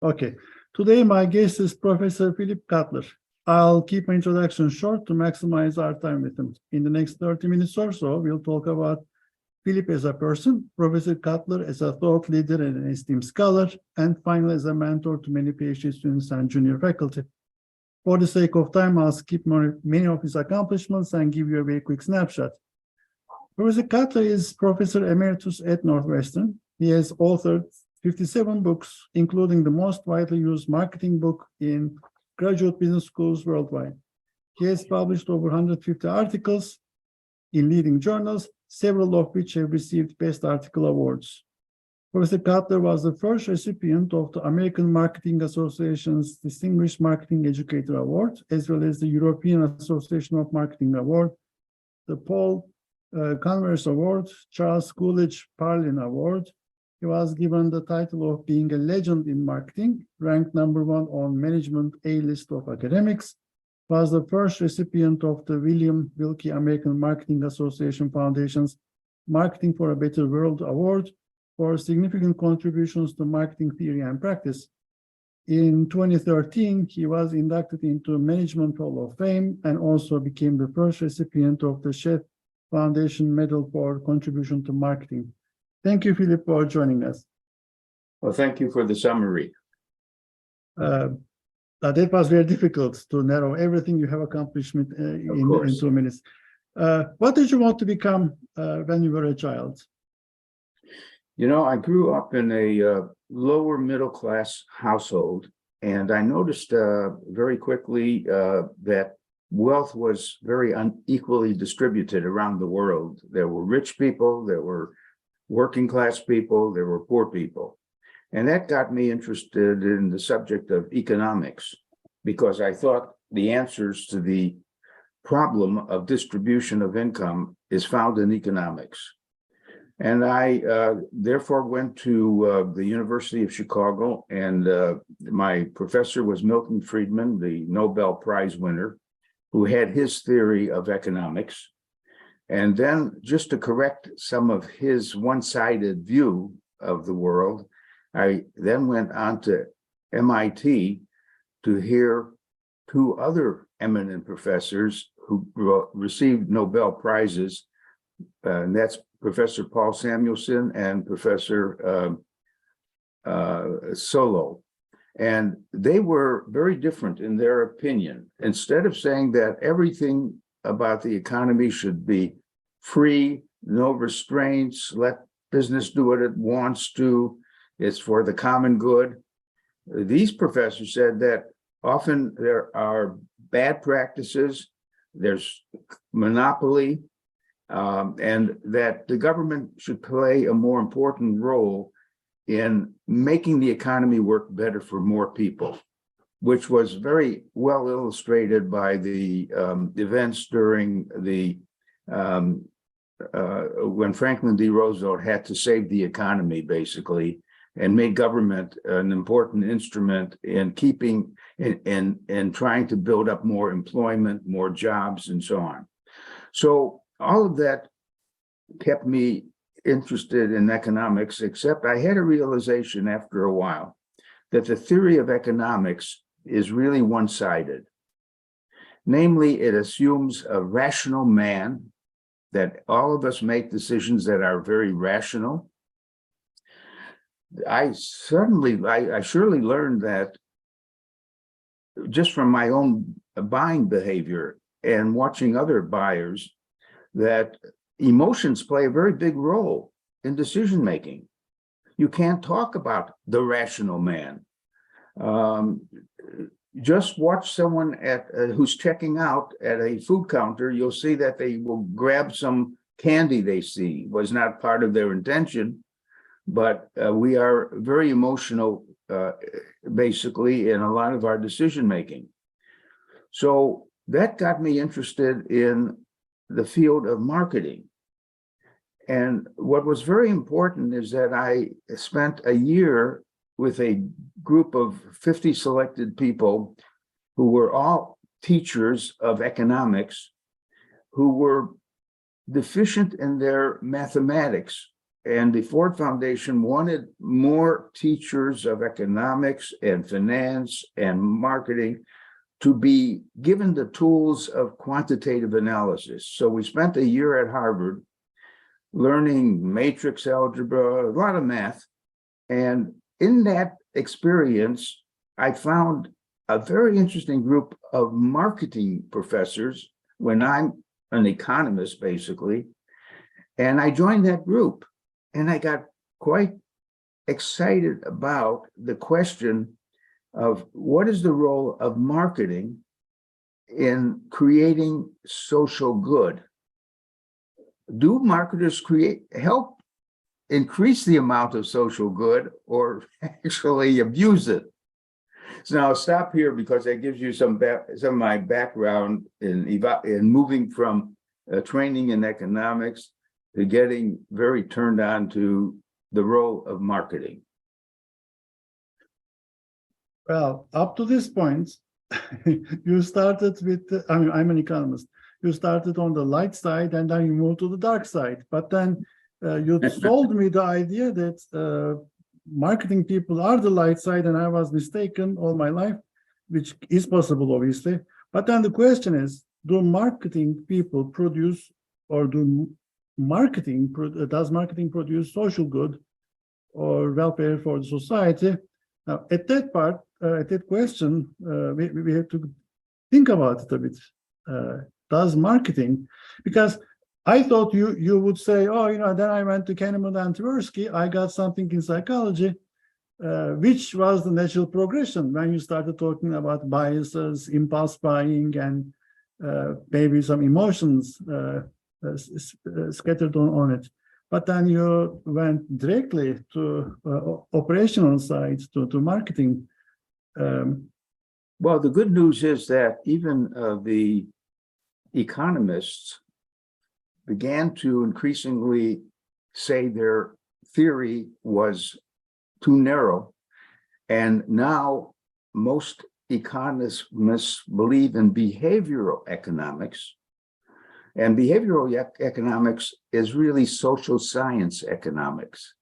Okay. Today, my guest is Professor Philip Kotler. I'll keep my introduction short to maximize our time with him. In the next 30 minutes or so, we'll talk about Philip as a person, Professor Kotler as a thought leader and an esteemed scholar, and finally as a mentor to many PhD students and junior faculty. For the sake of time, I'll skip many of his accomplishments and give you a very quick snapshot. Professor Kotler is Professor Emeritus at Northwestern. He has authored 57 books, including the most widely used marketing book in graduate business schools worldwide. He has published over 150 articles in leading journals, several of which have received Best Article awards. Professor Kotler was the first recipient of the American Marketing Association's Distinguished Marketing Educator Award, as well as the European Association of Marketing Award, the Paul Converse Award, Charles Coolidge Parlin Award. He was given the title of being a legend in marketing, ranked #1 on Management A list of academics, was the first recipient of the William Wilkie American Marketing Association Foundation's Marketing for a Better World Award for significant contributions to marketing theory and practice. In 2013, he was inducted into Management Hall of Fame and also became the first recipient of the Chef Foundation Medal for contribution to marketing. Thank you, Philip, for joining us. Well, thank you for the summary. That was very difficult to narrow everything you have accomplished in 2 minutes. What did you want to become when you were a child? You know, I grew up in a lower middle class household, and I noticed very quickly that wealth was very unequally distributed around the world. There were rich people, there were working class people, there were poor people. And that got me interested in the subject of economics, because I thought the answers to the problem of distribution of income is found in economics. And I therefore went to the University of Chicago, and my professor was Milton Friedman, the Nobel Prize winner, who had his theory of economics. And then, just to correct some of his one-sided view of the world, I then went on to M.I.T. to hear 2 other eminent professors who received Nobel Prizes, and that's Professor Paul Samuelson and Professor Solow. And they were very different in their opinion. Instead of saying that everything about the economy should be free, no restraints, let business do what it wants to, it's for the common good. These professors said that often there are bad practices, there's monopoly, and that the government should play a more important role in making the economy work better for more people, which was very well illustrated by the events during the when Franklin D. Roosevelt had to save the economy, basically, and made government an important instrument in keeping and trying to build up more employment, more jobs, and so on. So all of that kept me interested in economics, except I had a realization after a while that the theory of economics is really one-sided. Namely, it assumes a rational man, that all of us make decisions that are very rational. I surely learned that just from my own buying behavior and watching other buyers, that emotions play a very big role in decision making. You can't talk about the rational man. Just watch someone who's checking out at a food counter. You'll see that they will grab some candy they see. It was not part of their intention, but we are very emotional, basically, in a lot of our decision making. So that got me interested in the field of marketing. And what was very important is that I spent a year with a group of 50 selected people who were all teachers of economics, who were deficient in their mathematics, and the Ford Foundation wanted more teachers of economics and finance and marketing to be given the tools of quantitative analysis. So we spent a year at Harvard learning matrix algebra, a lot of math. And in that experience, I found a very interesting group of marketing professors when I'm an economist, basically. And I joined that group, and I got quite excited about the question of what is the role of marketing in creating social good? Do marketers help increase the amount of social good or actually abuse it? So now I'll stop here because that gives you some of my background in moving from training in economics to getting very turned on to the role of marketing. Well, up to this point, you started with, I'm an economist. You started on the light side and then you moved to the dark side. But then you sold me the idea that marketing people are the light side, and I was mistaken all my life, which is possible, obviously. But then the question is, do marketing people produce, or does marketing produce social good or welfare for the society? Now, at that part, at that question, we have to think about it a bit. Does marketing, because I thought you would say, oh, then I went to Kahneman and Tversky, I got something in psychology, which was the natural progression when you started talking about biases, impulse buying, and maybe some emotions scattered on it. But then you went directly to operational sides, to marketing. Well, the good news is that even the economists began to increasingly say their theory was too narrow. And now most economists believe in behavioral economics. And behavioral economics is really social science economics.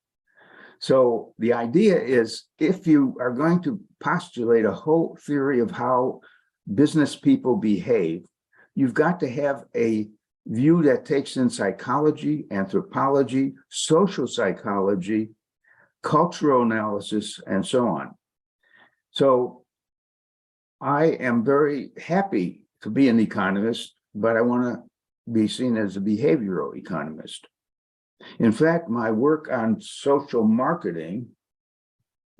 So the idea is, if you are going to postulate a whole theory of how business people behave, you've got to have a view that takes in psychology, anthropology, social psychology, cultural analysis, and so on. So I am very happy to be an economist, but I want to be seen as a behavioral economist. In fact, my work on social marketing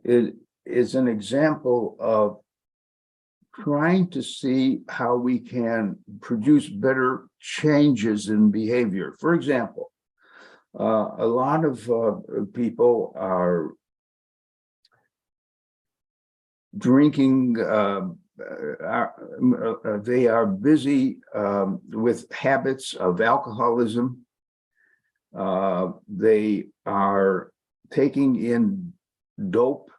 is an example of trying to see how we can produce better changes in behavior. For example, a lot of people are drinking, they are busy with habits of alcoholism. They are taking in dope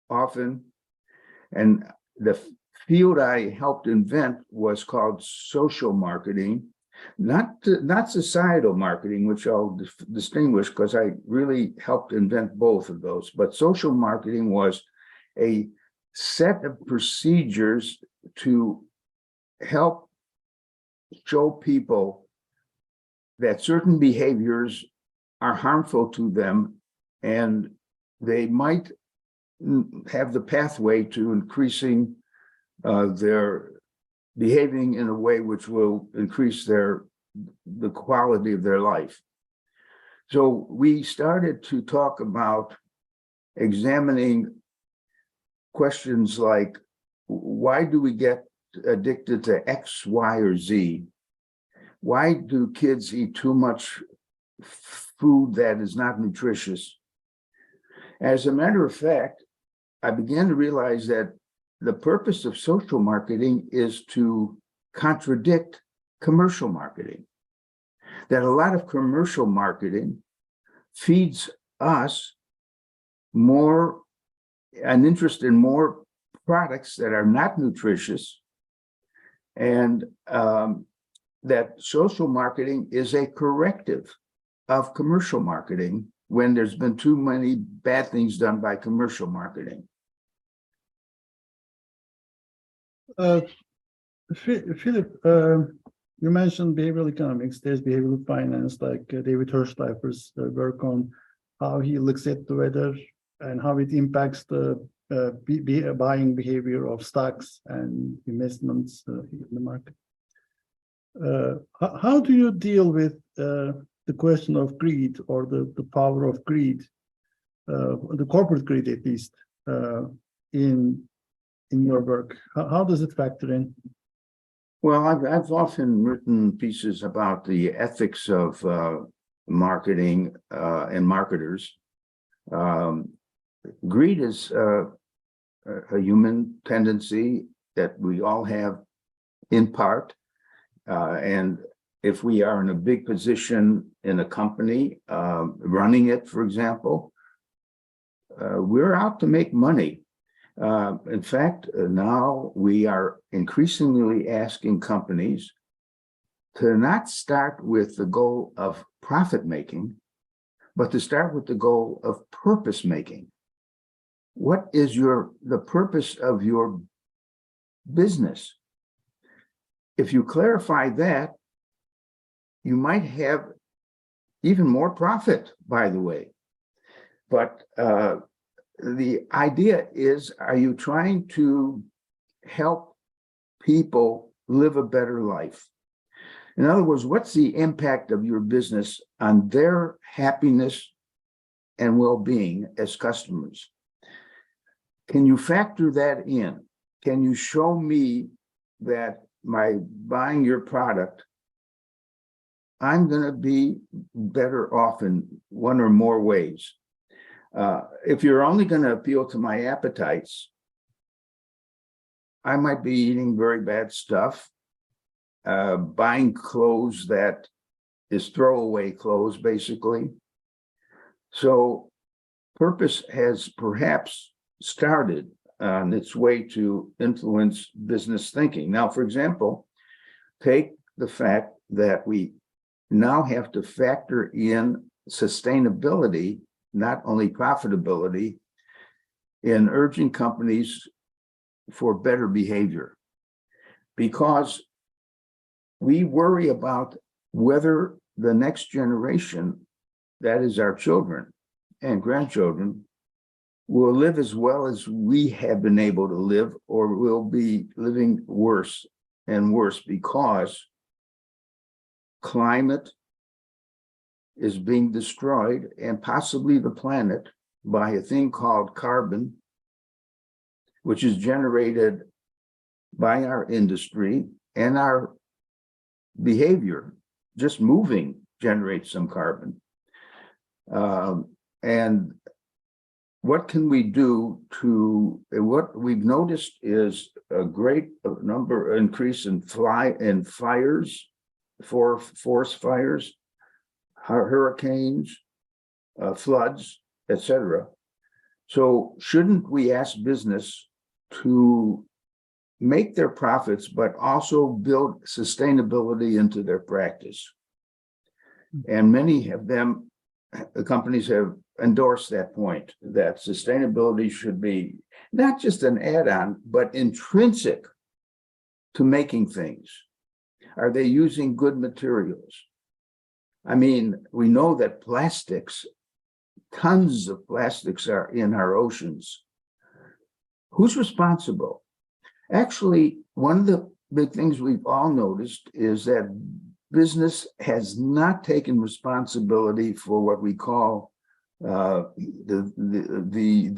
often. And the field I helped invent was called social marketing, not societal marketing, which I'll distinguish because I really helped invent both of those. But social marketing was a set of procedures to help show people that certain behaviors are harmful to them, and they might have the pathway to increasing their behaving in a way which will increase the quality of their life. So we started to talk about examining questions like, why do we get addicted to X, Y, or Z? Why do kids eat too much food that is not nutritious? As a matter of fact, I began to realize that the purpose of social marketing is to contradict commercial marketing. That a lot of commercial marketing feeds us an interest in more products that are not nutritious, and that social marketing is a corrective of commercial marketing when there's been too many bad things done by commercial marketing. Philip, you mentioned behavioral economics. There's behavioral finance, like David Hirschleifer's work on how he looks at the weather and how it impacts the buying behavior of stocks and investments in the market. How do you deal with the question of greed, or the power of greed, the corporate greed at least, in your work? How does it factor in? Well, I've often written pieces about the ethics of marketing and marketers. Greed is a human tendency that we all have in part. And if we are in a big position in a company, running it, for example, we're out to make money. In fact, now we are increasingly asking companies to not start with the goal of profit making, but to start with the goal of purpose making. What is the purpose of your business? If you clarify that, you might have even more profit, by the way. But the idea is, are you trying to help people live a better life? In other words, what's the impact of your business on their happiness and well-being as customers? Can you factor that in? Can you show me that by buying your product, I'm going to be better off in one or more ways? If you're only going to appeal to my appetites, I might be eating very bad stuff, buying clothes that is throwaway clothes, basically. So purpose has perhaps started on its way to influence business thinking. Now, for example, take the fact that we now have to factor in sustainability, not only profitability, in urging companies for better behavior, because we worry about whether the next generation, that is our children and grandchildren, will live as well as we have been able to live, or will be living worse and worse, because climate is being destroyed, and possibly the planet, by a thing called carbon, which is generated by our industry and our behavior. Just moving generates some carbon. And what can we do to, what we've noticed is a great increase in fires, forest fires, hurricanes, floods, etc. So shouldn't we ask business to make their profits, but also build sustainability into their practice? And many of them, the companies have endorsed that point, that sustainability should be not just an add-on, but intrinsic to making things. Are they using good materials? I mean, we know that plastics, tons of plastics are in our oceans. Who's responsible? Actually, one of the big things we've all noticed is that business has not taken responsibility for what we call the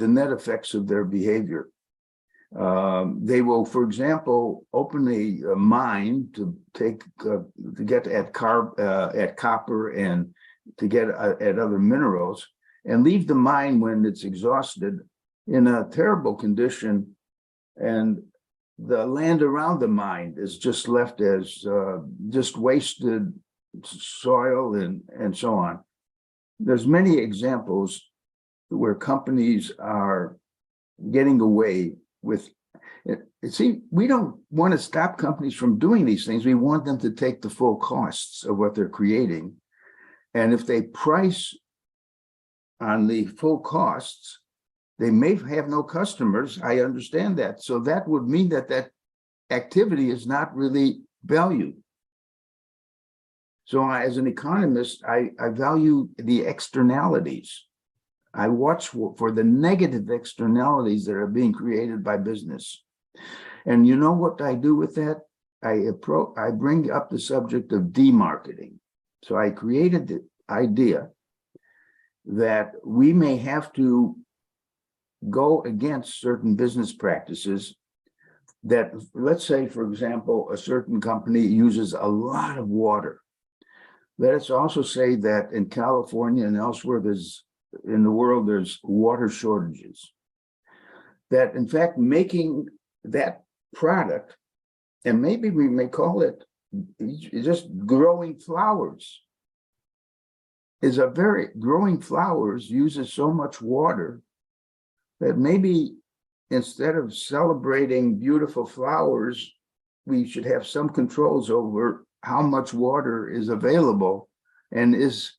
net effects of their behavior. They will, for example, open a mine to get at copper and to get at other minerals, and leave the mine when it's exhausted in a terrible condition, and the land around the mine is just left as just wasted soil and so on. There's many examples where companies are getting away with it. See, we don't want to stop companies from doing these things. We want them to take the full costs of what they're creating. And if they price on the full costs. They may have no customers. I understand that. So that would mean that that activity is not really valued. So as an economist, I value the externalities. I watch for the negative externalities that are being created by business. And you know what I do with that? I bring up the subject of demarketing. So I created the idea that we may have to go against certain business practices that, let's say, for example, a certain company uses a lot of water. Let us also say that in California and elsewhere in the world, there's water shortages. That in fact, making that product, and maybe we may call it just growing flowers, growing flowers uses so much water that maybe instead of celebrating beautiful flowers, we should have some controls over how much water is available, and it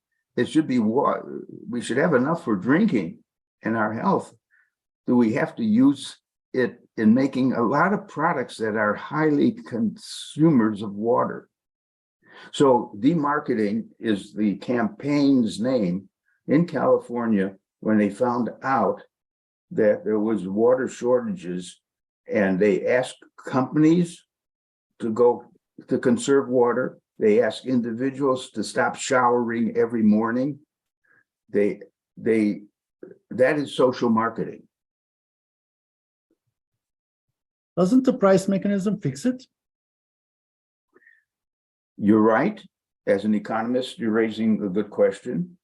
should be water. We should have enough for drinking and our health. Do we have to use it in making a lot of products that are highly consumers of water? So demarketing is the campaign's name in California when they found out that there was water shortages, and they asked companies to conserve water. They asked individuals to stop showering every morning. That is social marketing. Doesn't the price mechanism fix it? You're right. As an economist, you're raising a good question.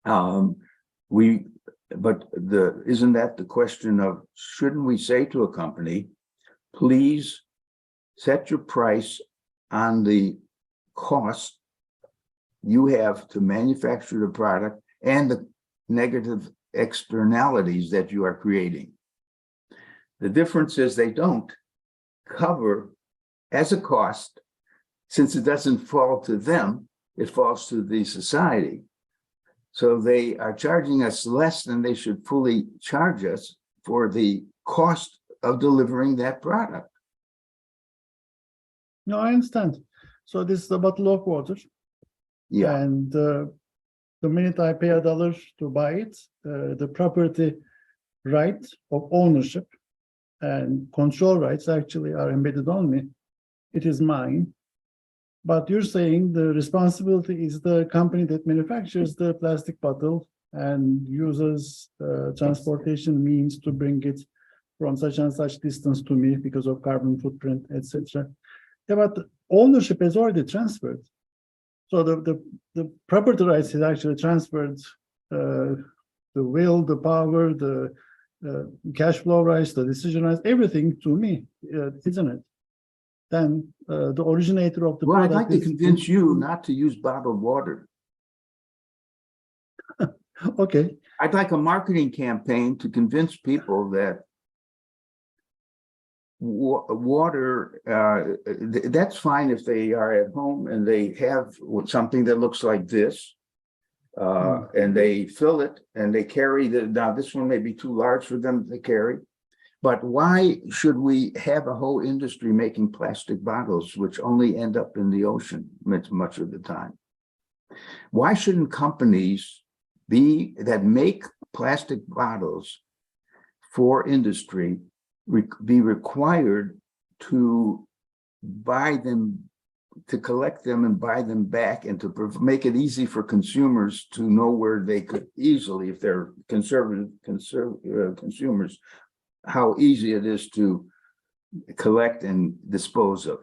Isn't that the question of, shouldn't we say to a company, please set your price on the cost you have to manufacture the product and the negative externalities that you are creating? The difference is they don't cover as a cost, since it doesn't fall to them, it falls to the society. So they are charging us less than they should fully charge us for the cost of delivering that product. No, I understand. So this is a bottle of water. Yeah. And the minute I pay $1 to buy it, the property right of ownership and control rights actually are embedded on me. It is mine. But you're saying the responsibility is the company that manufactures the plastic bottle and uses transportation means to bring it from such and such distance to me because of carbon footprint, etc. Yeah, but the ownership has already transferred. So the property rights is actually transferred, the will, the power, the cash flow rights, the decision rights, everything to me, isn't it? Then the originator of the Well, product. I'd like to convince you not to use bottled water. Okay. I'd like a marketing campaign to convince people that water, that's fine if they are at home and they have something that looks like this, and they fill it and they carry now this one may be too large for them to carry. But why should we have a whole industry making plastic bottles, which only end up in the ocean much of the time? Why shouldn't companies that make plastic bottles for industry be required to buy them, to collect them and buy them back, and to make it easy for consumers to know where they could easily, if they're conservative consumers, how easy it is to collect and dispose of.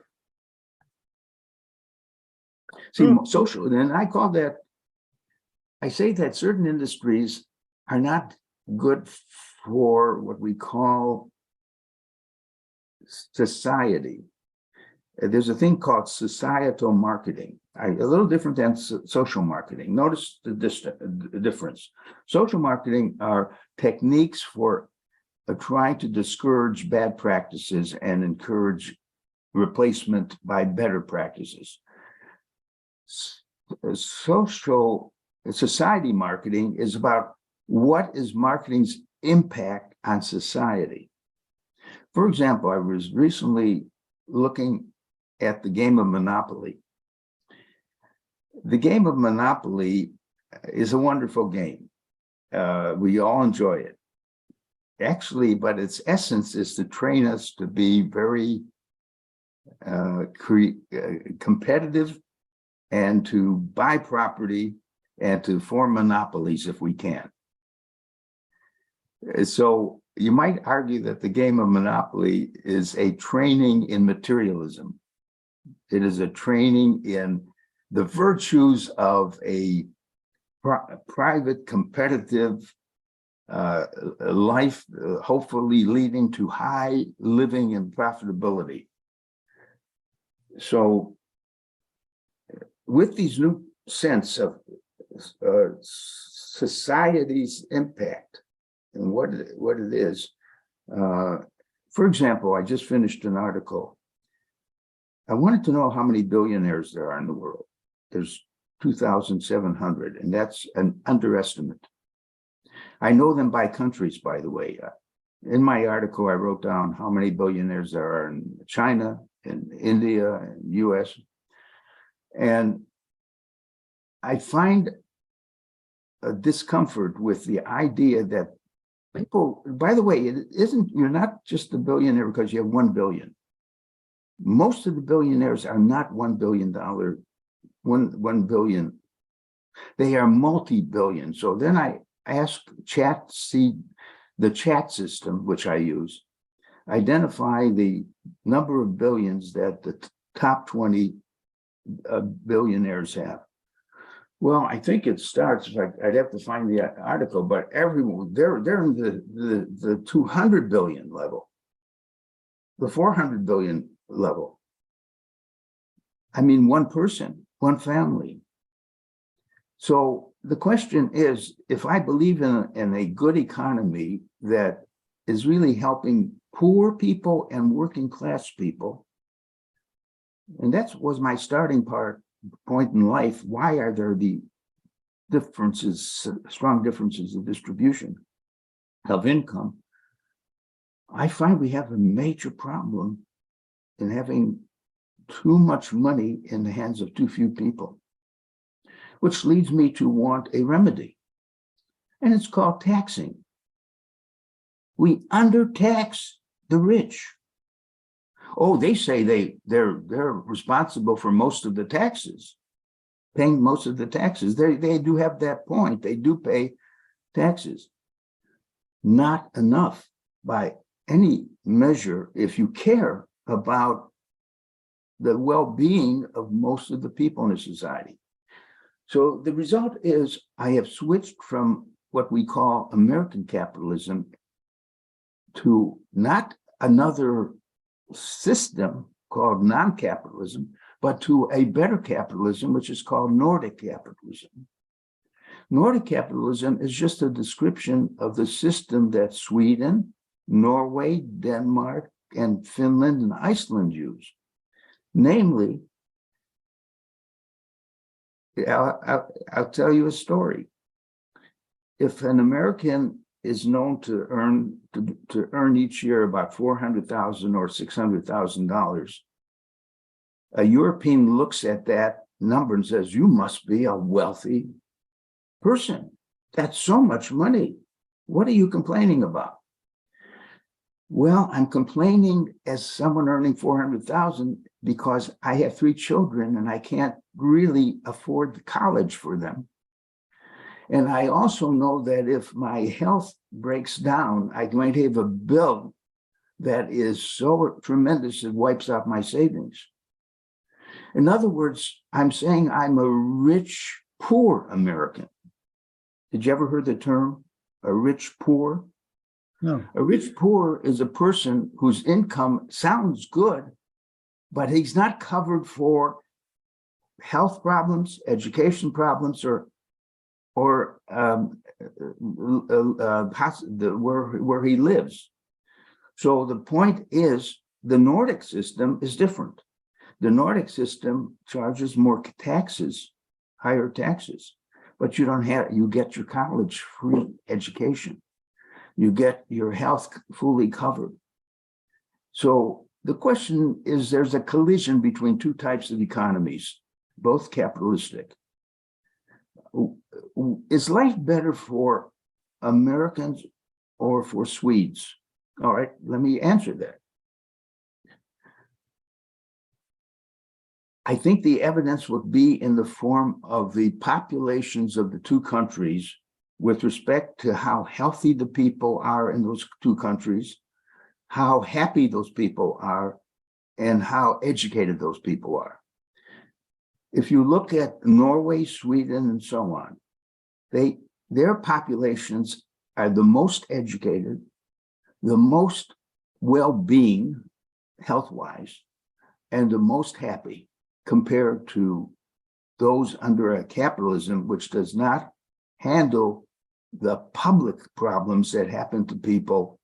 See, social, and I say that certain industries are not good for what we call society. There's a thing called societal marketing, a little different than social marketing. Notice the difference. Social marketing are techniques for trying to discourage bad practices and encourage replacement by better practices. Society marketing is about what is marketing's impact on society? For example, I was recently looking at the game of Monopoly. The game of Monopoly is a wonderful game. We all enjoy it. Actually, but its essence is to train us to be very competitive and to buy property and to form monopolies if we can. So you might argue that the game of Monopoly is a training in materialism. It is a training in the virtues of a private, competitive life, hopefully leading to high living and profitability. So with these new sense of society's impact and what it is, for example, I just finished an article. I wanted to know how many billionaires there are in the world. There's 2,700, and that's an underestimate. I know them by countries, by the way. In my article, I wrote down how many billionaires there are in China, in India, and US. And I find a discomfort with the idea that people, by the way, you're not just a billionaire because you have 1 billion. Most of the billionaires are not $1 billion, 1 billion. They are multi-billion. So then I asked the chat system, which I use, identify the number of billions that the top 20 billionaires have. Well, I think it starts, I'd have to find the article, but everyone, they're in the 200 billion level, the 400 billion level. I mean, one person, one family. So the question is, if I believe in a good economy that is really helping poor people and working class people, and that was my starting point in life, why are there the differences, strong differences of distribution of income? I find we have a major problem in having too much money in the hands of too few people, which leads me to want a remedy, and it's called taxing. We undertax the rich. Oh, they say they're responsible for most of the taxes, paying most of the taxes. They do have that point. They do pay taxes. Not enough by any measure if you care about the well-being of most of the people in a society. So the result is I have switched from what we call American capitalism to not another system called non-capitalism, but to a better capitalism, which is called Nordic capitalism. Nordic capitalism is just a description of the system that Sweden, Norway, Denmark, and Finland and Iceland use. Namely, I'll tell you a story. If an American is known to earn each year about $400,000 or $600,000, a European looks at that number and says, "You must be a wealthy person. That's so much money. What are you complaining about?" Well, I'm complaining as someone earning $400,000 because I have 3 children and I can't really afford the college for them. And I also know that if my health breaks down, I'm going to have a bill that is so tremendous it wipes out my savings. In other words, I'm saying I'm a rich, poor American. Did you ever hear the term, a rich poor? No. A rich poor is a person whose income sounds good, but he's not covered for health problems, education problems, or where he lives. So the point is, the Nordic system is different. The Nordic system charges more taxes, higher taxes, but you get your college free education. You get your health fully covered. So the question is, there's a collision between two types of economies, both capitalistic. Is life better for Americans or for Swedes? All right, let me answer that. I think the evidence would be in the form of the populations of the two countries with respect to how healthy the people are in those two countries, how happy those people are, and how educated those people are. If you look at Norway, Sweden, and so on, their populations are the most educated, the most well-being health-wise, and the most happy compared to those under a capitalism which does not handle the public problems that happen to people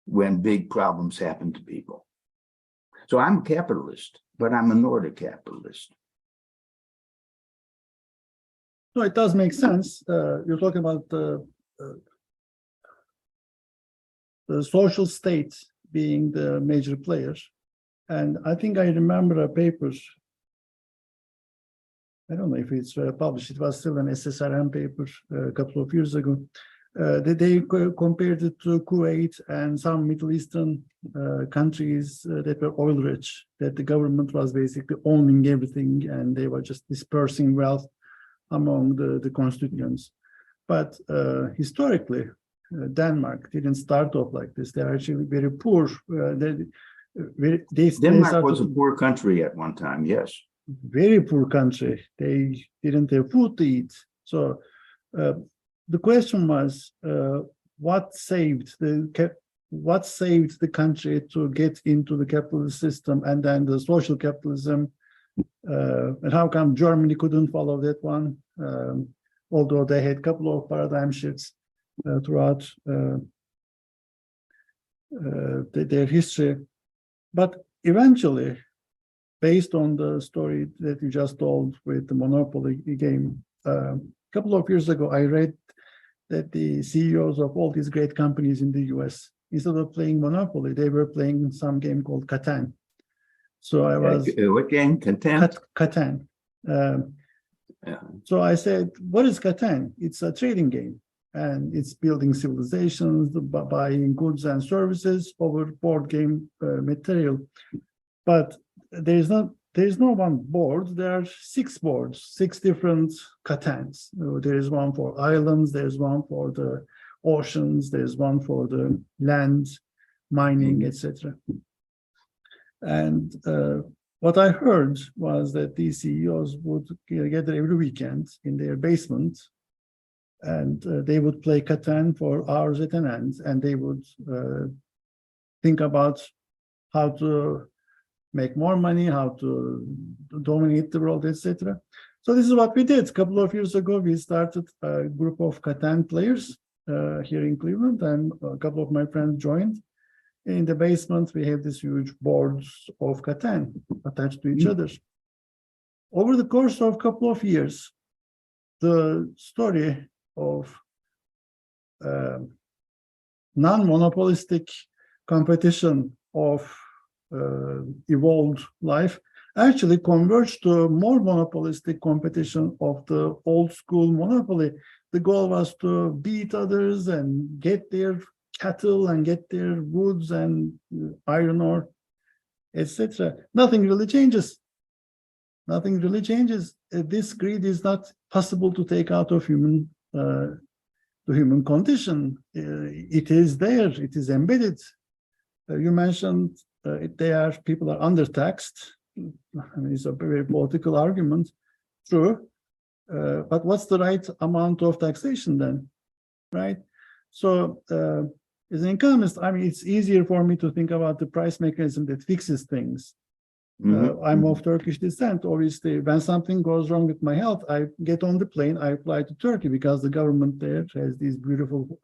when big problems happen to people. So I'm a capitalist, but I'm a Nordic capitalist. No, it does make sense. You're talking about the social state being the major player. And I think I remember a paper, I don't know if it's published, it was still an SSRM paper a couple of years ago. They compared it to Kuwait and some Middle Eastern countries that were oil rich, that the government was basically owning everything and they were just dispersing wealth among the constituents. But historically, Denmark didn't start off like this. They're actually very poor. Denmark was a poor country at one time, yes. Very poor country. They didn't have food to eat. So the question was, what saved the country to get into the capitalist system and then the social capitalism? And how come Germany couldn't follow that one? Although they had a couple of paradigm shifts throughout their history. But eventually, based on the story that you just told with the Monopoly game, a couple of years ago, I read that the CEOs of all these great companies in the US, instead of playing Monopoly, they were playing some game called Catan. So I was... What game? Catan? Catan. Yeah. So I said, what is Catan? It's a trading game. And it's building civilizations, buying goods and services over board game material. But there's no one board. There are 6 boards, 6 different Catans. There is one for islands, there's one for the oceans, there's one for the land, mining, etc. And what I heard was that these CEOs would gather every weekend in their basement, and they would play Catan for hours at an end, and they would think about how to make more money, how to dominate the world, etc. So this is what we did. A couple of years ago, we started a group of Catan players here in Cleveland, and a couple of my friends joined. In the basement, we have these huge boards of Catan attached to each other. Over the course of a couple of years, the story of non-monopolistic competition of evolved life actually converged to more monopolistic competition of the old school monopoly. The goal was to beat others and get their cattle and get their woods and iron ore, etc. Nothing really changes. Nothing really changes. This greed is not possible to take out of the human condition. It is there. It is embedded. You mentioned people are undertaxed. I mean, it's a very political argument. True. But what's the right amount of taxation then, right? So as an economist, I mean, it's easier for me to think about the price mechanism that fixes things. I'm of Turkish descent. Obviously, when something goes wrong with my health, I get on the plane, I fly to Turkey because the government there has these beautiful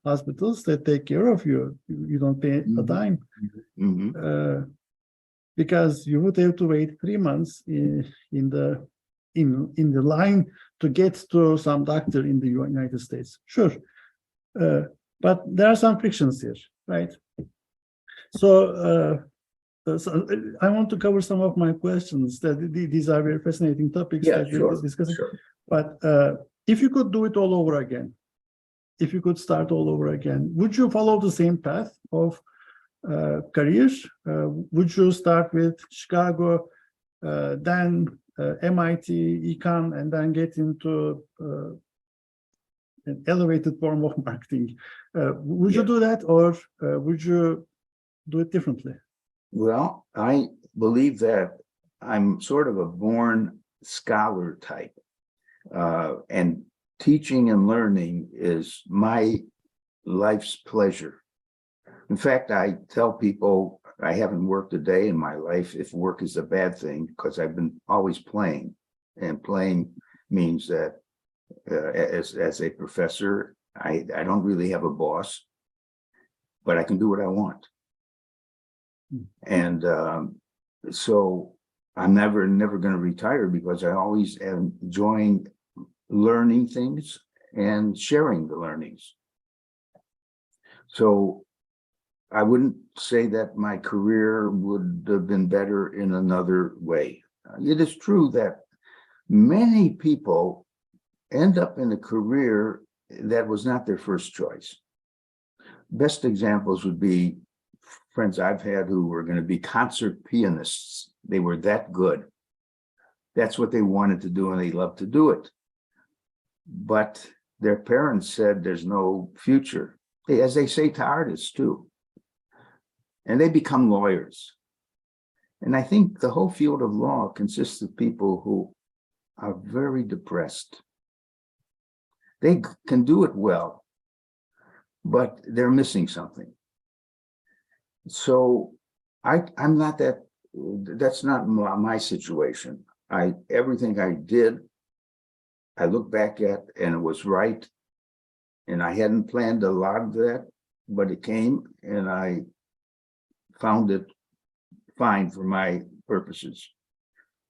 hospitals that take care of you. You don't pay a dime. Because you would have to wait 3 months in the in the line to get to some doctor in the United States. Sure. But there are some frictions here, right? So, so I want to cover some of my questions. That these are very fascinating topics Yeah, that sure, we're discussing. sure. But if you could do it all over again, if you could start all over again, would you follow the same path of career? Would you start with Chicago, then M.I.T, econ, and then get into an elevated form of marketing? Would you do that, or would you do it differently? Well, I believe that I'm sort of a born scholar type, and teaching and learning is my life's pleasure. In fact, I tell people I haven't worked a day in my life if work is a bad thing, because I've been always playing, and playing means that as a professor, I don't really have a boss, but I can do what I want. And so I'm never going to retire, because I always am enjoying learning things and sharing the learnings. So I wouldn't say that my career would have been better in another way. It is true that many people end up in a career that was not their first choice. Best examples would be friends I've had who were going to be concert pianists. They were that good. That's what they wanted to do, and they loved to do it. But their parents said there's no future, as they say to artists too. And they become lawyers. And I think the whole field of law consists of people who are very depressed. They can do it well, but they're missing something. So I'm not that, that's not my situation. Everything I did, I look back at, and it was right. And I hadn't planned a lot of that, but it came, and I found it fine for my purposes.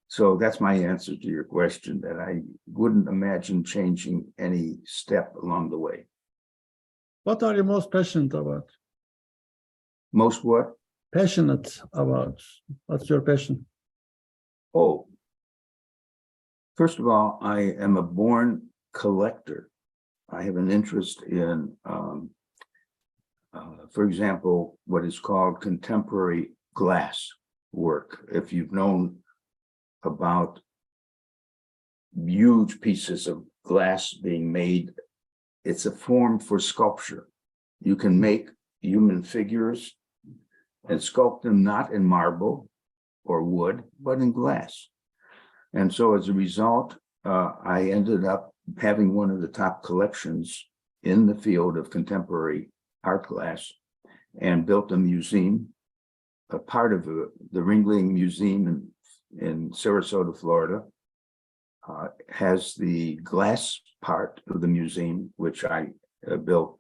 So that's my answer to your question, that I wouldn't imagine changing any step along the way. What are you most passionate about? Most what? Passionate about. What's your passion? Oh, first of all, I am a born collector. I have an interest in, for example, what is called contemporary glass work. If you've known about huge pieces of glass being made, it's a form for sculpture. You can make human figures and sculpt them not in marble or wood, but in glass. And so as a result, I ended up having one of the top collections in the field of contemporary art glass, and built a museum. A part of the Ringling Museum in Sarasota, Florida, has the glass part of the museum, which I built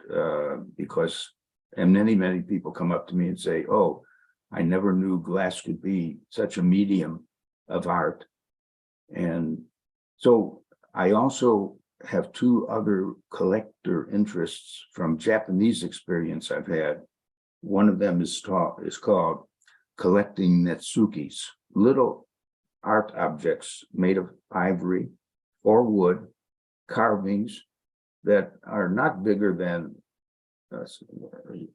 because, and many people come up to me and say, oh, I never knew glass could be such a medium of art. And so I also have two other collector interests from Japanese experience I've had. One of them is called collecting netsukis, little art objects made of ivory or wood, carvings that are not bigger than,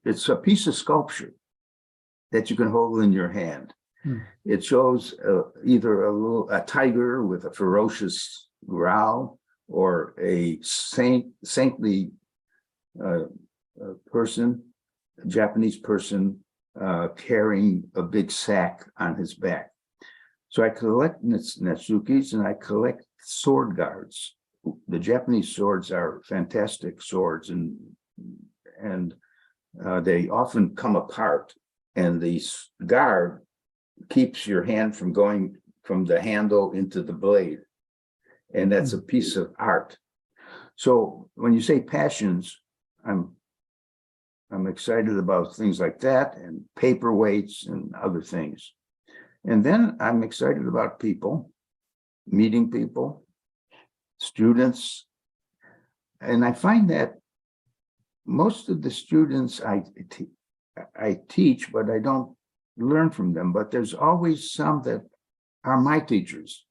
it's a piece of sculpture that you can hold in your hand. It shows either a tiger with a ferocious growl, or a saintly person, a Japanese person, carrying a big sack on his back. So I collect netsukis, and I collect sword guards. The Japanese swords are fantastic swords, and they often come apart, and the guard keeps your hand from going from the handle into the blade. And that's a piece of art. So when you say passions, I'm excited about things like that, and paperweights and other things. And then I'm excited about people. meeting people, students. And I find that most of the students I teach, but I don't learn from them. But there's always some that are my teachers.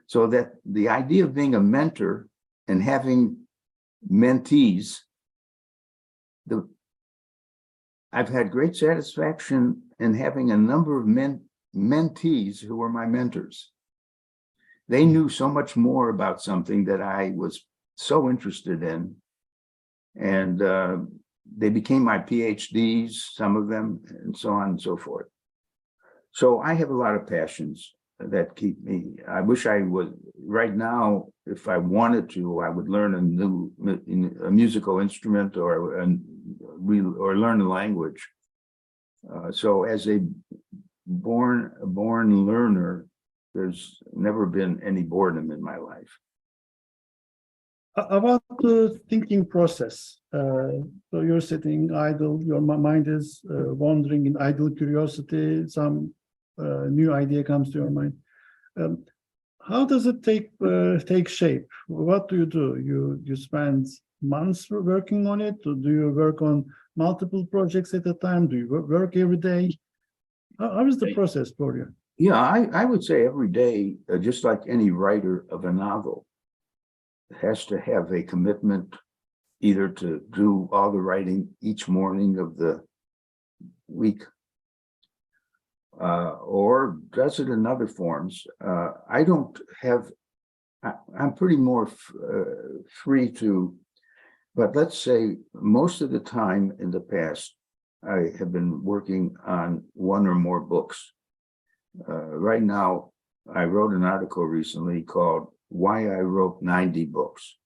So that the idea of being a mentor and having mentees, I've had great satisfaction in having a number of mentees who were my mentors. They knew so much more about something that I was so interested in. And they became my PhDs, some of them, and so on and so forth. So I have a lot of passions that keep me. I wish I would, right now, if I wanted to, I would learn a musical instrument or learn a language. So as a born learner, there's never been any boredom in my life. About the thinking process, so you're sitting idle, your mind is wandering in idle curiosity, some new idea comes to your mind. How does it take shape? What do? You spend months working on it? Or do you work on multiple projects at a time? Do you work every day? How is the process for you? Yeah, I would say every day, just like any writer of a novel, has to have a commitment either to do all the writing each morning of the week, or does it in other forms. I don't have, I'm pretty more free to, but let's say most of the time in the past, I have been working on one or more books. Right now, I wrote an article recently called Why I Wrote 90 Books.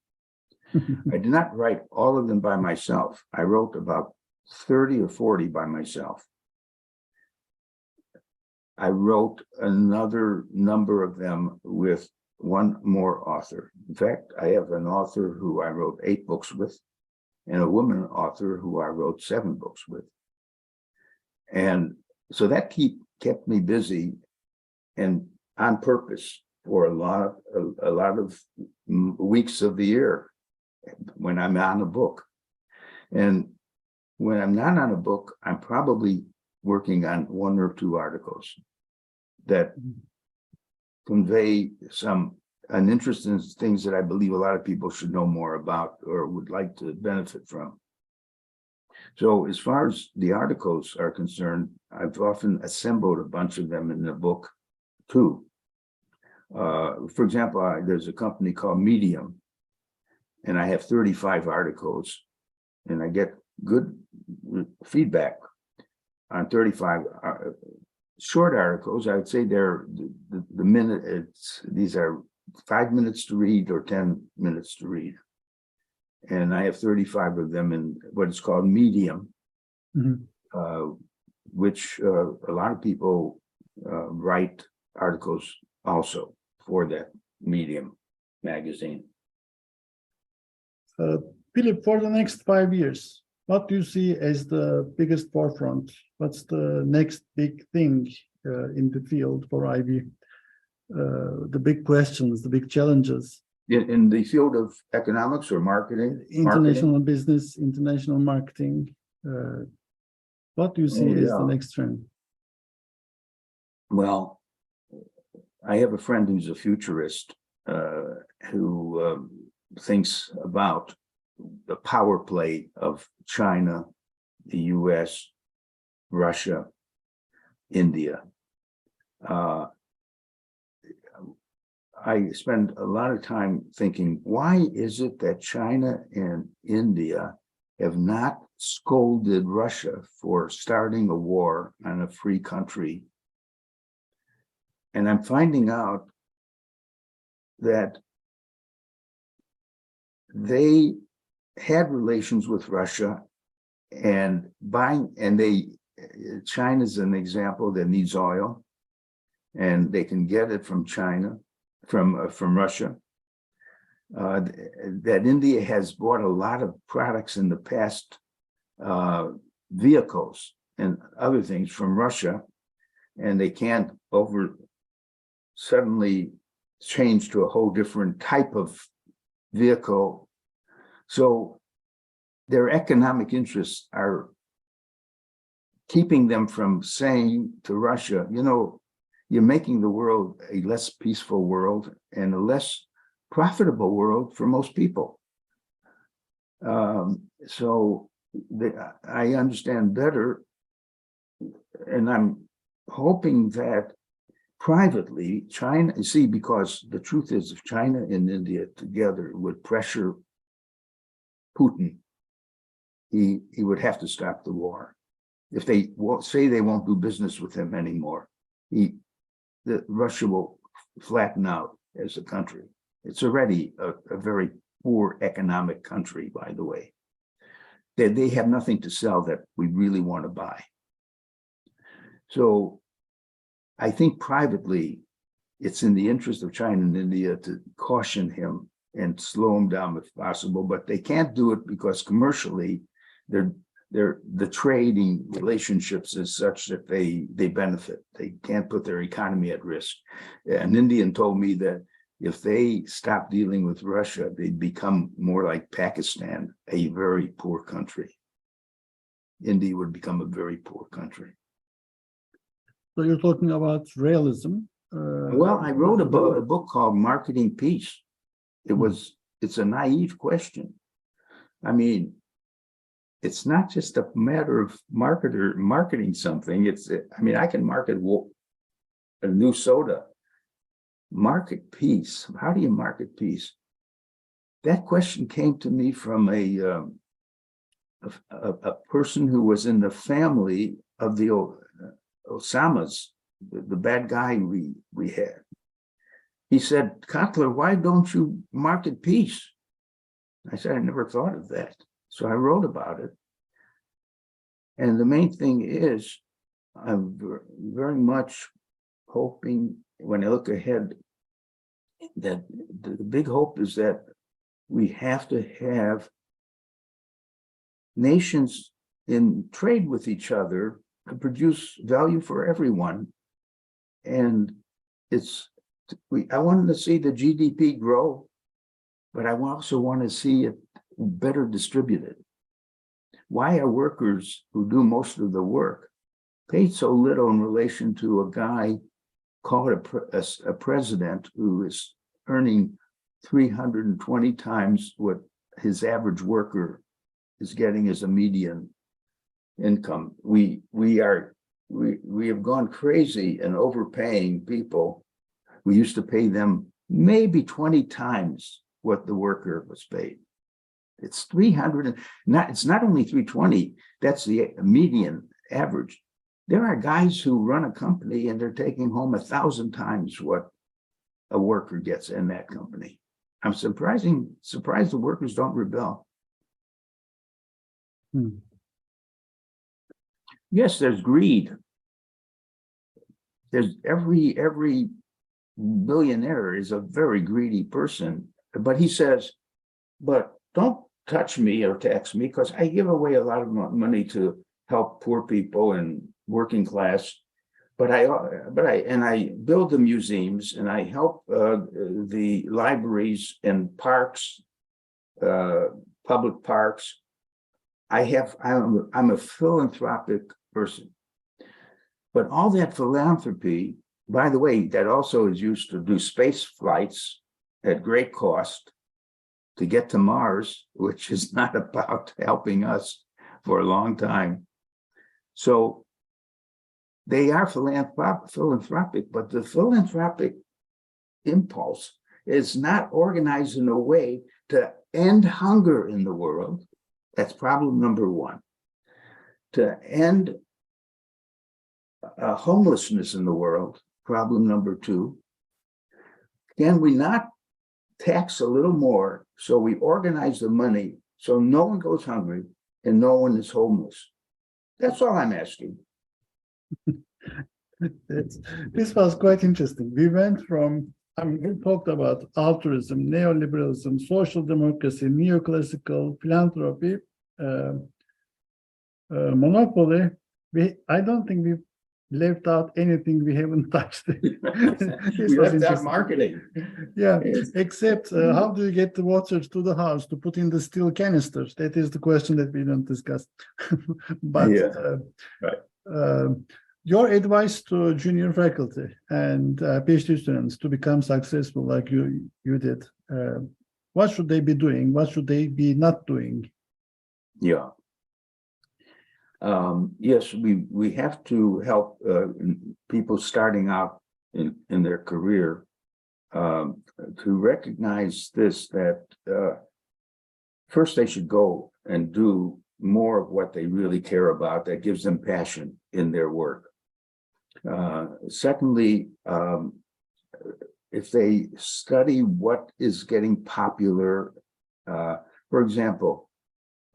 I did not write all of them by myself. I wrote about 30 or 40 by myself. I wrote another number of them with one more author. In fact, I have an author who I wrote 8 books with, and a woman author who I wrote 7 books with. And so that kept me busy and on purpose for a lot of weeks of the year when I'm on a book. And when I'm not on a book, I'm probably working on 1 or 2 articles that convey an interest in things that I believe a lot of people should know more about or would like to benefit from. So as far as the articles are concerned, I've often assembled a bunch of them in a book too. For example, there's a company called Medium, and I have 35 articles, and I get good feedback on 35 short articles. I would say they're the minute, these are 5 minutes to read or 10 minutes to read. And I have 35 of them in what is called Medium, which a lot of people write articles also for that Medium magazine. Philip, for the next 5 years, what do you see as the biggest forefront? What's the next big thing in the field for IB? The big questions, the big challenges. In the field of economics or marketing? International business, international marketing. What do you see as the next trend? Well, I have a friend who's a futurist who thinks about the power play of China, the US, Russia, India. I spend a lot of time thinking, why is it that China and India have not scolded Russia for starting a war on a free country? And I'm finding out that they had relations with Russia and China's an example that needs oil, and they can get it from China, from Russia. That India has bought a lot of products in the past, vehicles and other things from Russia, and they can't suddenly changed to a whole different type of vehicle. So their economic interests are keeping them from saying to Russia, you know, you're making the world a less peaceful world and a less profitable world for most people. I understand better, and I'm hoping that privately, China, see, because the truth is, if China and India together would pressure Putin, he would have to stop the war. If they say they won't do business with him anymore, Russia will flatten out as a country. It's already a very poor economic country, by the way. They have nothing to sell that we really want to buy. So I think privately, it's in the interest of China and India to caution him and slow him down if possible, but they can't do it because commercially, the trading relationships is such that they benefit. They can't put their economy at risk. An Indian told me that if they stop dealing with Russia, they'd become more like Pakistan, a very poor country. India would become a very poor country. So you're talking about realism. Well, I wrote a book called Marketing Peace. It's a naive question. I mean, it's not just a matter of marketing something. I can market a new soda. Market peace. How do you market peace? That question came to me from a person who was in the family of the Osamas, the bad guy we had. He said, Kotler, why don't you market peace? I said, I never thought of that. So I wrote about it. And the main thing is, I'm very much hoping, when I look ahead, that the big hope is that we have to have nations in trade with each other to produce value for everyone. And I wanted to see the GDP grow, but I also want to see it better distributed. Why are workers who do most of the work paid so little in relation to a guy called a president who is earning 320 times what his average worker is getting as a median income? We have gone crazy in overpaying people. We used to pay them maybe 20 times what the worker was paid. It's 300, it's not only 320, that's the median average. There are guys who run a company and they're taking home 1,000 times what a worker gets in that company. I'm surprised the workers don't rebel. Yes, there's greed. There's every billionaire is a very greedy person, but he says, but don't touch me or tax me because I give away a lot of money to help poor people and working class. But I build the museums and I help the libraries and parks, public parks. I'm a philanthropic person. But all that philanthropy, by the way, that also is used to do space flights at great cost to get to Mars, which is not about helping us for a long time. So they are philanthropic, but the philanthropic impulse is not organized in a way to end hunger in the world. That's problem number one. To end homelessness in the world, problem number two. Can we not tax a little more so we organize the money so no one goes hungry and no one is homeless? That's all I'm asking. This was quite interesting. We went from, we talked about altruism, neoliberalism, social democracy, neoclassical, philanthropy, monopoly. I don't think we left out anything we haven't touched. This We was left out interesting. marketing. Yeah, Yes. except how do you get the water to the house to put in the steel canisters? That is the question that we don't discuss. But Yeah, right. Your advice to junior faculty and PhD students to become successful like you did, what should they be doing? What should they be not doing? Yeah. Yes, we have to help people starting out in their career to recognize this, that first they should go and do more of what they really care about, that gives them passion in their work. Secondly, if they study what is getting popular, for example,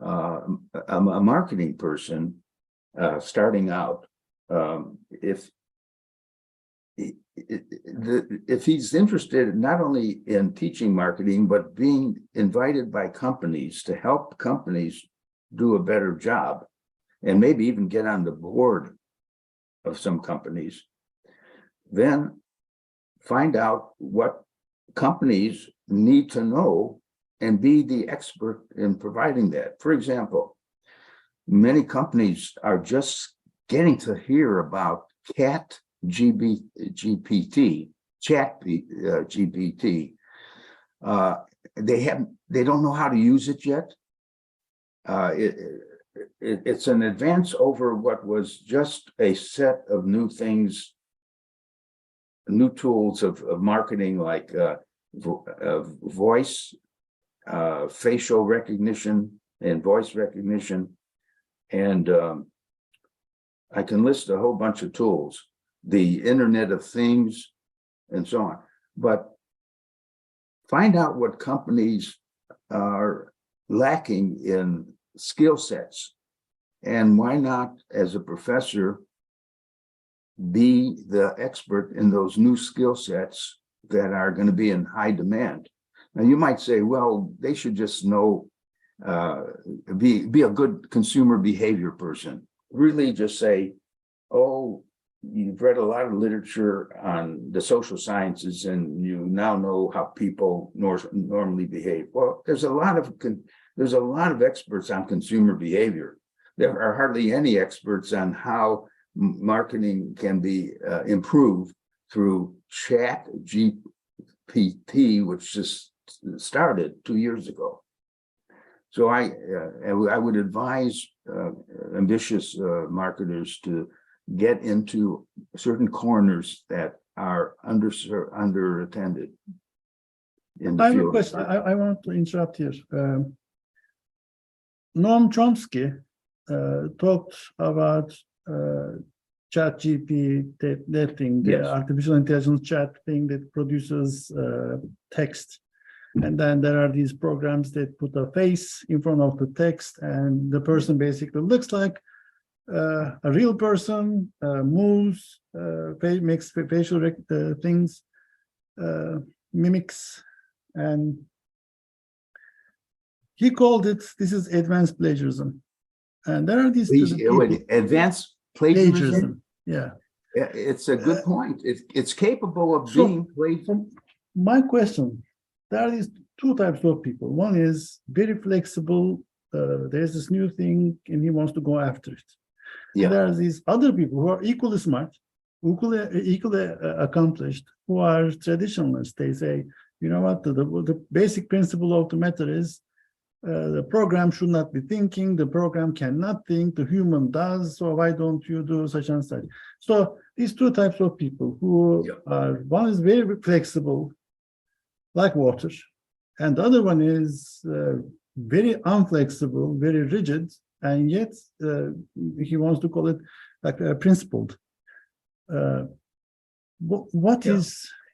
a marketing person starting out, if he's interested not only in teaching marketing, but being invited by companies to help companies do a better job, and maybe even get on the board of some companies, then find out what companies need to know and be the expert in providing that. For example, many companies are just getting to hear about GPT, chat GPT. They don't know how to use it yet. It's an advance over what was just a set of new things, new tools of marketing, like voice, facial recognition and voice recognition. And I can list a whole bunch of tools, the Internet of Things and so on. But find out what companies are lacking in skill sets. And why not, as a professor, be the expert in those new skill sets that are going to be in high demand? Now, you might say, well, they should just know, be a good consumer behavior person. Really just say, oh, you've read a lot of literature on the social sciences and you now know how people normally behave. Well, there's a lot of experts on consumer behavior. There are hardly any experts on how marketing can be improved through chat GPT, which just started 2 years ago. So I would advise ambitious marketers to get into certain corners that are underattended in the I have a field. question. I want to interrupt here. Noam Chomsky talked about chat GP, that thing, the Yes. artificial intelligence chat thing that produces text. And then there are these programs that put a face in front of the text, and the person basically looks like a real person, moves, makes facial things, mimics, and he called it, this is advanced plagiarism. And there are these Advanced plagiarism. Yeah. It's a good point. It's capable of So, being played. My question, there are these two types of people. One is very flexible. There's this new thing and he wants to go after it. Yeah. And there are these other people who are equally smart, equally accomplished, who are traditionalists. They say, you know what, the basic principle of the matter is the program should not be thinking, the program cannot think, the human does, so why don't you do such and such? So these two types of people who are, one is very flexible, like water, and the other one is very unflexible, very rigid, and yet he wants to call it like principled.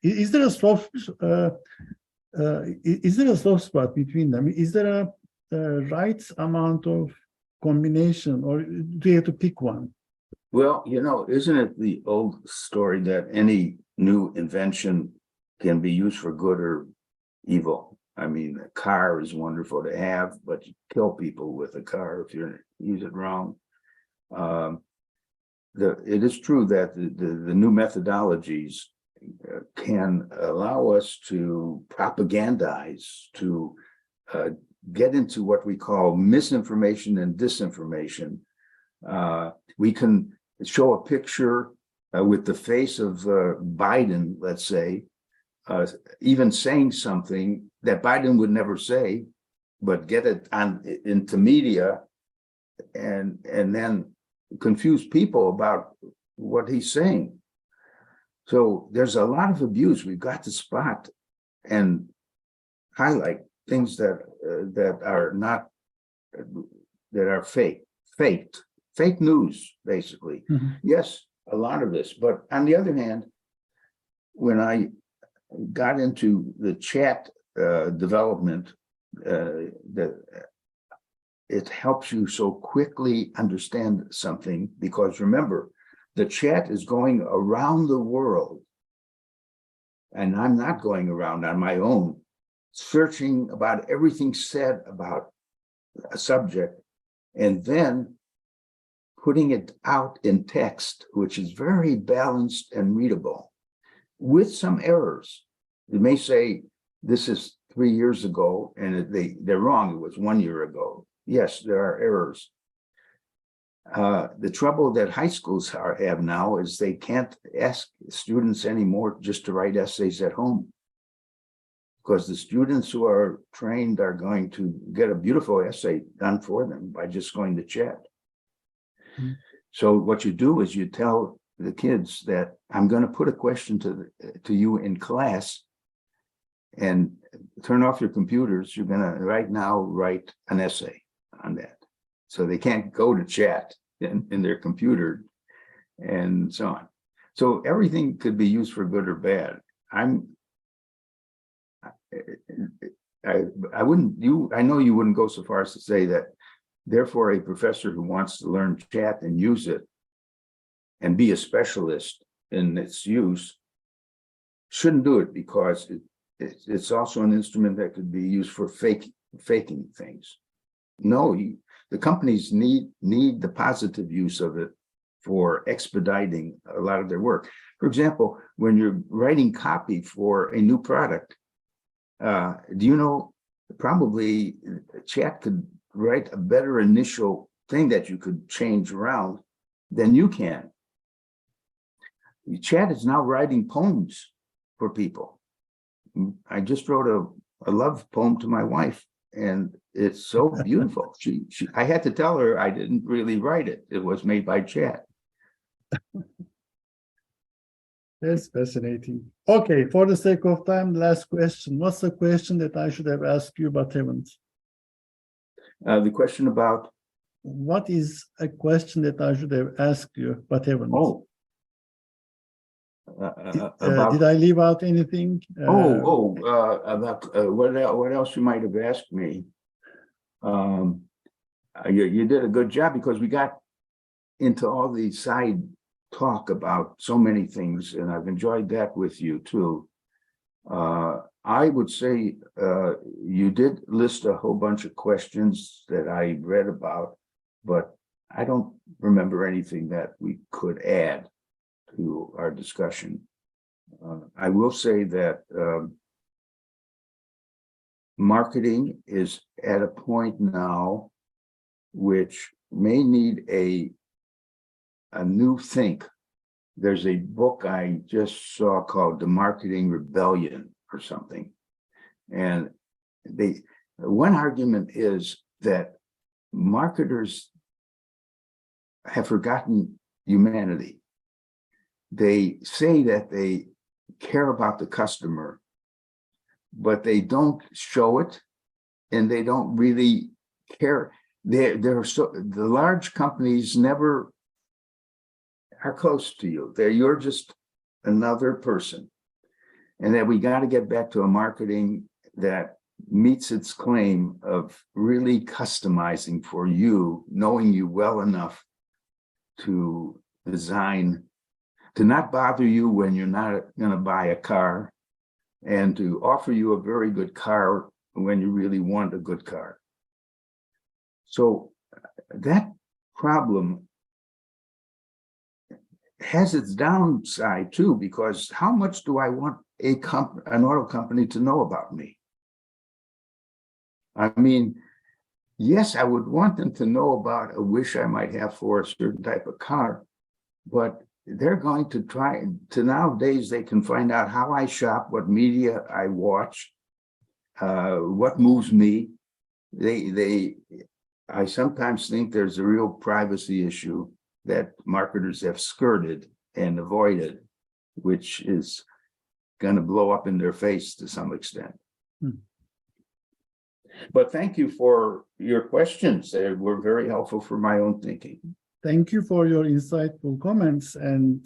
Is there a soft spot between them? Is there a right amount of combination, or do you have to pick one? Well, isn't it the old story that any new invention can be used for good or evil? I mean, a car is wonderful to have, but you kill people with a car if you use it wrong. it is true that the new methodologies can allow us to propagandize, to get into what we call misinformation and disinformation. We can show a picture with the face of Biden, let's say, even saying something that Biden would never say, but get it into media and then confuse people about what he's saying. So there's a lot of abuse. We've got to spot and highlight things that are not, that are fake news, basically. Mm-hmm. Yes, a lot of this. But on the other hand, when I got into the chat development, that it helps you so quickly understand something, because remember, the chat is going around the world, and I'm not going around on my own, searching about everything said about a subject, and then putting it out in text, which is very balanced and readable, with some errors. They may say, this is 3 years ago, and they're wrong, it was 1 year ago. Yes, there are errors. The trouble that high schools have now is they can't ask students anymore just to write essays at home, because the students who are trained are going to get a beautiful essay done for them by just going to chat. Mm-hmm. So what you do is you tell the kids that I'm going to put a question to you in class, and turn off your computers. You're going to right now write an essay on that. So they can't go to chat in their computer and so on. So everything could be used for good or bad. I know you wouldn't go so far as to say that, therefore, a professor who wants to learn chat and use it and be a specialist in its use shouldn't do it, because it's also an instrument that could be used for faking things. No, the companies need the positive use of it for expediting a lot of their work. For example, when you're writing copy for a new product, do you know, probably chat could write a better initial thing that you could change around than you can. Chat is now writing poems for people. I just wrote a love poem to my wife, and it's so beautiful. I had to tell her I didn't really write it. It was made by chat. That's fascinating. Okay, for the sake of time, last question. What's the question that I should have asked you but haven't? The question about? What is a question that I should have asked you but haven't? Oh. Did I leave out anything? About what else you might have asked me. You did a good job, because we got into all the side talk about so many things, and I've enjoyed that with you too. I would say you did list a whole bunch of questions that I read about, but I don't remember anything that we could add to our discussion. I will say that marketing is at a point now which may need a new think. There's a book I just saw called The Marketing Rebellion or something. And one argument is that marketers have forgotten humanity. They say that they care about the customer, but they don't show it, and they don't really care. The large companies never are close to you. You're just another person. And that we got to get back to a marketing that meets its claim of really customizing for you, knowing you well enough to design, to not bother you when you're not going to buy a car, and to offer you a very good car when you really want a good car. So that problem has its downside too, because how much do I want an auto company to know about me? I mean, yes, I would want them to know about a wish I might have for a certain type of car, but they're going to try to, nowadays they can find out how I shop, what media I watch, what moves me. I sometimes think there's a real privacy issue that marketers have skirted and avoided, which is going to blow up in their face to some extent. But thank you for your questions. They were very helpful for my own thinking. Thank you for your insightful comments, and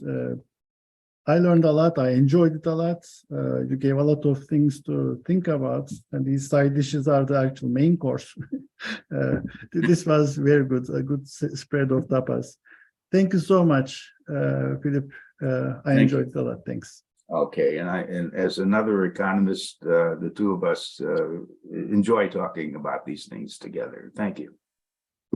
I learned a lot. I enjoyed it a lot. You gave a lot of things to think about, and these side dishes are the actual main course. This was very good, a good spread of tapas. Thank you so much, Philip. I enjoyed it a lot. Thanks. Okay, and as another economist, the two of us enjoy talking about these things together. Thank you.